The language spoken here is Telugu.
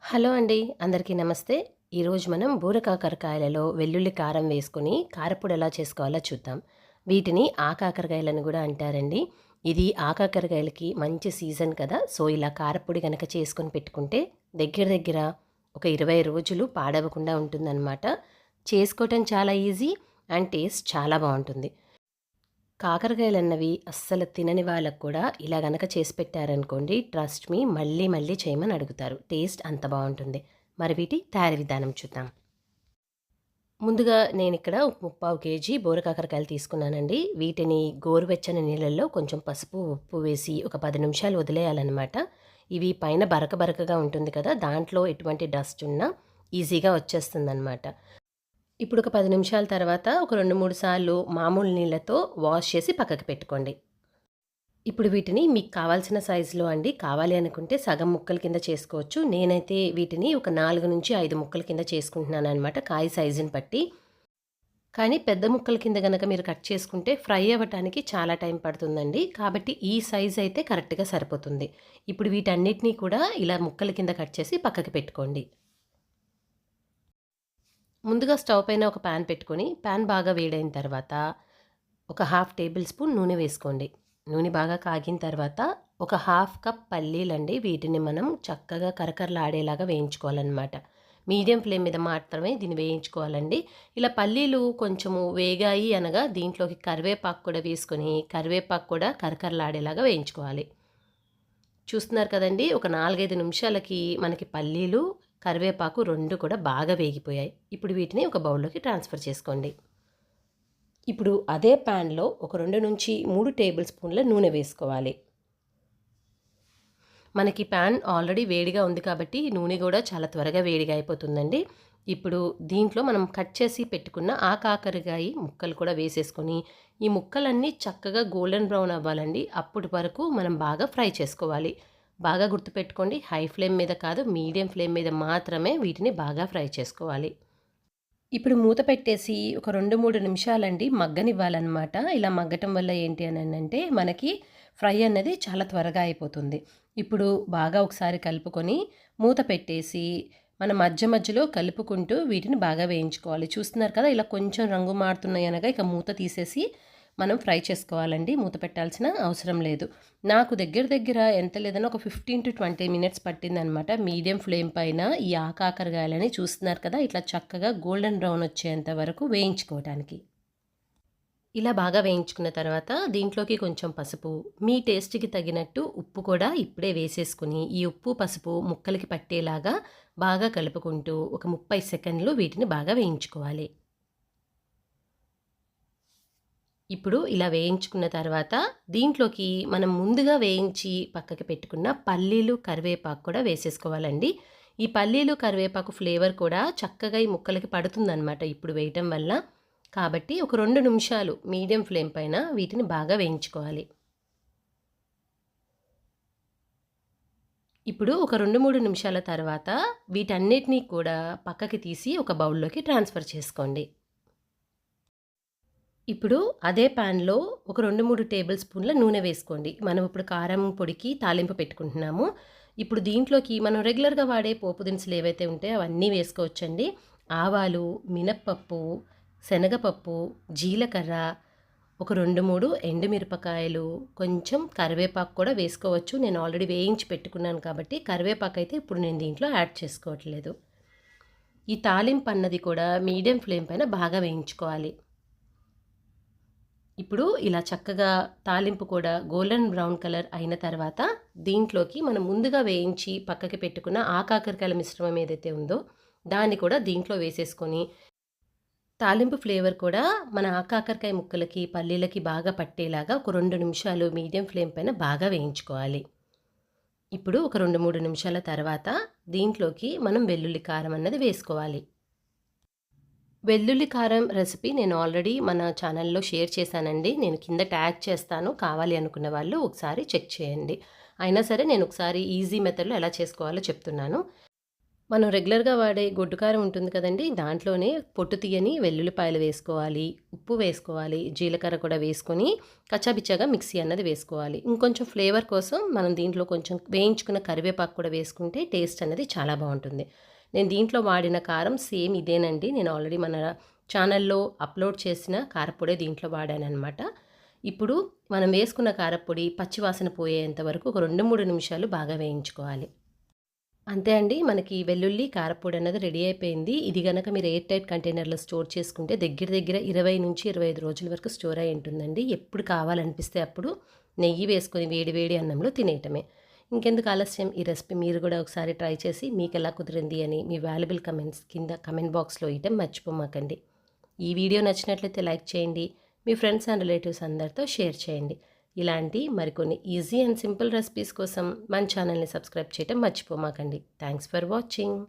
హలో అండి. అందరికీ నమస్తే. ఈరోజు మనం బూరకాకరకాయలలో వెల్లుల్లి కారం వేసుకొని కారప్పొడి ఎలా చేసుకోవాలో చూద్దాం. వీటిని ఆకాకరకాయలని గూడా అంటారండి. ఇది ఆకాకరకాయలకి మంచి సీజన్ కదా! సో, ఇలా కారప్పొడి గనక చేసుకొని పెట్టుకుంటే దగ్గర దగ్గర ఒక 20 రోజులు పాడవకుండా ఉంటుందనమాట. చేసుకోవటం చాలా ఈజీ అండ్ టేస్ట్ చాలా బావుంటుంది. కాకరకాయలన్నవి అస్సలు తినని వాళ్ళకు కూడా ఇలా గనక చేసి పెట్టారనుకోండి, ట్రస్ట్ మీ మళ్ళీ మళ్ళీ చేయమని అడుగుతారు. టేస్ట్ అంత బావుంటుంది. మరి వీటి తయారీ విధానం చూద్దాం. ముందుగా నేనిక్కడ ఒక 3/4 కేజీ బోర కాకరకాయలు తీసుకున్నానండి. వీటిని గోరువెచ్చని నీళ్ళల్లో కొంచెం పసుపు, ఉప్పు వేసి ఒక 10 నిమిషాలు వదిలేయాలనమాట. ఇవి పైన బరక బరకగా ఉంటుంది కదా! దాంట్లో ఎటువంటి డస్ట్ ఉన్నా ఈజీగా వచ్చేస్తుందనమాట. ఇప్పుడు ఒక 10 నిమిషాల తర్వాత ఒక 2, 3 సార్లు మామూలు నీళ్ళతో వాష్ చేసి పక్కకి పెట్టుకోండి. ఇప్పుడు వీటిని మీకు కావాల్సిన సైజులో అండి, కావాలి అనుకుంటే సగం ముక్కల కింద చేసుకోవచ్చు. నేనైతే వీటిని ఒక 4-5 ముక్కల కింద చేసుకుంటున్నాననమాట కాయ సైజుని బట్టి. కానీ పెద్ద ముక్కల కింద గనక మీరు కట్ చేసుకుంటే ఫ్రై అవ్వటానికి చాలా టైం పడుతుందండి. కాబట్టి ఈ సైజ్ అయితే కరెక్ట్‌గా సరిపోతుంది. ఇప్పుడు వీటన్నిటిని కూడా ఇలా ముక్కల కింద కట్ చేసి పక్కకి పెట్టుకోండి. ముందుగా స్టవ్ పైన ఒక పాన్ పెట్టుకొని, పాన్ బాగా వేడైన తర్వాత ఒక హాఫ్ టేబుల్ స్పూన్ నూనె వేసుకోండి. నూనె బాగా కాగిన తర్వాత ఒక హాఫ్ కప్ పల్లీలండి. వీటిని మనం చక్కగా కరకరలాడేలాగా వేయించుకోవాలన్నమాట. మీడియం ఫ్లేమ్ మీద మాత్రమే దీన్ని వేయించుకోవాలండి. ఇలా పల్లీలు కొంచెము వేగాయి అనగా దీంట్లోకి కరివేపాకు కూడా వేసుకొని, కరివేపాకు కూడా కరకరలాడేలాగా వేయించుకోవాలి. చూస్తున్నారు కదండీ! ఒక 4, 5 నిమిషాలకి మనకి పల్లీలు, కరివేపాకు 2 కూడా బాగా వేగిపోయాయి. ఇప్పుడు వీటిని ఒక బౌల్‌లోకి ట్రాన్స్‌ఫర్ చేసుకోండి. ఇప్పుడు అదే ప్యాన్‌లో ఒక 2-3 టేబుల్ స్పూన్ల నూనె వేసుకోవాలి. మనకి ప్యాన్ ఆల్రెడీ వేడిగా ఉంది కాబట్టి నూనె కూడా చాలా త్వరగా వేడిగా అయిపోతుందండి. ఇప్పుడు దీంట్లో మనం కట్ చేసి పెట్టుకున్న ఆ కాకరకాయ ముక్కలు కూడా వేసేసుకొని, ఈ ముక్కలన్నీ చక్కగా గోల్డెన్ బ్రౌన్ అవ్వాలండి. అప్పటి వరకు మనం బాగా ఫ్రై చేసుకోవాలి. బాగా గుర్తుపెట్టుకోండి, హై ఫ్లేమ్ మీద కాదు, మీడియం ఫ్లేమ్ మీద మాత్రమే వీటిని బాగా ఫ్రై చేసుకోవాలి. ఇప్పుడు మూత పెట్టేసి ఒక 2, 3 నిమిషాలండి మగ్గనివ్వాలన్నమాట. ఇలా మగ్గటం వల్ల ఏంటి అనంటే మనకి ఫ్రై అన్నది చాలా త్వరగా అయిపోతుంది. ఇప్పుడు బాగా ఒకసారి కలుపుకొని మూత పెట్టేసి మనం మధ్య మధ్యలో కలుపుకుంటూ వీటిని బాగా వేయించుకోవాలి. చూస్తున్నారు కదా! ఇలా కొంచెం రంగు మారుతున్నాయి అనగా ఇక మూత తీసేసి మనం ఫ్రై చేసుకోవాలండి. మూత పెట్టాల్సిన అవసరం లేదు. నాకు దగ్గర దగ్గర ఎంత లేదన్నా ఒక 15-20 మినిట్స్ పట్టిందనమాట. మీడియం ఫ్లేమ్ పైన ఈ ఆకాకరకాయలని చూస్తున్నారు కదా! ఇట్లా చక్కగా గోల్డెన్ బ్రౌన్ వచ్చేంత వరకు వేయించుకోవటానికి. ఇలా బాగా వేయించుకున్న తర్వాత దీంట్లోకి కొంచెం పసుపు, మీ టేస్ట్‌కి తగినట్టు ఉప్పు కూడా ఇప్పుడే వేసేసుకొని, ఈ ఉప్పు, పసుపు ముక్కలకి పట్టేలాగా బాగా కలుపుకుంటూ ఒక 30 సెకండ్లు వీటిని బాగా వేయించుకోవాలి. ఇప్పుడు ఇలా వేయించుకున్న తర్వాత దీంట్లోకి మనం ముందుగా వేయించి పక్కకి పెట్టుకున్న పల్లీలు, కరివేపాకు కూడా వేసేసుకోవాలండి. ఈ పల్లీలు, కరివేపాకు ఫ్లేవర్ కూడా చక్కగా ఈ ముక్కలకి పడుతుందనమాట ఇప్పుడు వేయటం వల్ల. కాబట్టి ఒక 2 నిమిషాలు మీడియం ఫ్లేమ్ పైన వీటిని బాగా వేయించుకోవాలి. ఇప్పుడు ఒక 2, 3 నిమిషాల తర్వాత వీటన్నిటిని కూడా పక్కకి తీసి ఒక బౌల్‌లోకి ట్రాన్స్‌ఫర్ చేసుకోండి. ఇప్పుడు అదే ప్యాన్‌లో ఒక 2, 3 టేబుల్ స్పూన్ల నూనె వేసుకోండి. మనం ఇప్పుడు కారం పొడికి తాలింపు పెట్టుకుంటున్నాము. ఇప్పుడు దీంట్లోకి మనం రెగ్యులర్‌గా వాడే పోపు దినుసులు ఏవైతే ఉంటాయో అవన్నీ వేసుకోవచ్చండి. ఆవాలు, మినప్పప్పు, శనగపప్పు, జీలకర్ర, ఒక 2, 3 ఎండుమిరపకాయలు, కొంచెం కరివేపాకు కూడా వేసుకోవచ్చు. నేను ఆల్రెడీ వేయించి పెట్టుకున్నాను కాబట్టి కరివేపాకైతే ఇప్పుడు నేను దీంట్లో యాడ్ చేసుకోవట్లేదు. ఈ తాలింపు అన్నది కూడా మీడియం ఫ్లేమ్ పైన బాగా వేయించుకోవాలి. ఇప్పుడు ఇలా చక్కగా తాలింపు కూడా గోల్డెన్ బ్రౌన్ కలర్ అయిన తర్వాత దీంట్లోకి మనం ముందుగా వేయించి పక్కకి పెట్టుకున్న ఆ కాకరకాయల మిశ్రమం ఏదైతే ఉందో దాన్ని కూడా దీంట్లో వేసేసుకొని తాలింపు ఫ్లేవర్ కూడా మన ఆ కాకరకాయ ముక్కలకి, పల్లీలకి బాగా పట్టేలాగా ఒక 2 నిమిషాలు మీడియం ఫ్లేమ్ పైన బాగా వేయించుకోవాలి. ఇప్పుడు ఒక 2, 3 నిమిషాల తర్వాత దీంట్లోకి మనం వెల్లుల్లి కారం అన్నది వేసుకోవాలి. వెల్లుల్లి కారం రెసిపీ నేను ఆల్రెడీ మన ఛానల్‌లో షేర్ చేశానండి. నేను కింద ట్యాగ్ చేస్తాను. కావాలి అనుకున్న వాళ్ళు ఒకసారి చెక్ చేయండి. అయినా సరే నేను ఒకసారి ఈజీ మెథడ్‌లో ఎలా చేసుకోవాలో చెప్తున్నాను. మనం రెగ్యులర్‌గా వాడే గొడ్డు కారం ఉంటుంది కదండీ! దాంట్లోనే పొట్టు తీయని వెల్లుల్లిపాయలు వేసుకోవాలి, ఉప్పు వేసుకోవాలి, జీలకర్ర కూడా వేసుకొని కచ్చాపిచ్చాగా మిక్సీ అన్నది వేసుకోవాలి. ఇంకొంచెం ఫ్లేవర్ కోసం మనం దీంట్లో కొంచెం వేయించుకున్న కరివేపాకు కూడా వేసుకుంటే టేస్ట్ అనేది చాలా బావుంటుంది. నేను దీంట్లో వాడిన కారం సేమ్ ఇదేనండి. నేను ఆల్రెడీ మన ఛానల్‌లో అప్‌లోడ్ చేసిన కారప్పొడే దీంట్లో వాడాననమాట. ఇప్పుడు మనం వేసుకున్న కారప్పొడి పచ్చి వాసన పోయేంత వరకు ఒక 2, 3 నిమిషాలు బాగా వేయించుకోవాలి. అంతే అండి. మనకి వెల్లుల్లి, కారప్పొడి అన్నది రెడీ అయిపోయింది. ఇది గనక మీరు ఎయిర్ టైట్ కంటైనర్‌లో స్టోర్ చేసుకుంటే దగ్గర దగ్గర 20-25 రోజుల వరకు స్టోర్ అయ్యి ఉంటుందండి. ఎప్పుడు కావాలనిపిస్తే అప్పుడు నెయ్యి వేసుకొని వేడి వేడి అన్నంలో తినేయటమే. ఇంకెందుకు ఆలస్యం, ఈ రెసిపీ మీరు గూడా ఒకసారి ట్రై చేసి మీకెలా కుదిరింది అని మీ వాల్యుబుల్ కమెంట్స్ కింద కమెంట్ బాక్స్‌లో ఇయటం మర్చిపోమాకండి. ఈ వీడియో నచ్చినట్లయితే లైక్ చేయండి. మీ ఫ్రెండ్స్ అండ్ రిలేటివ్స్ అందరితో షేర్ చేయండి. ఇలాంటి మరికొన్ని ఈజీ అండ్ సింపుల్ రెసిపీస్ కోసం మన ఛానల్‌ని సబ్స్క్రైబ్ చేయటం మర్చిపోమాకండి. Thanks for watching.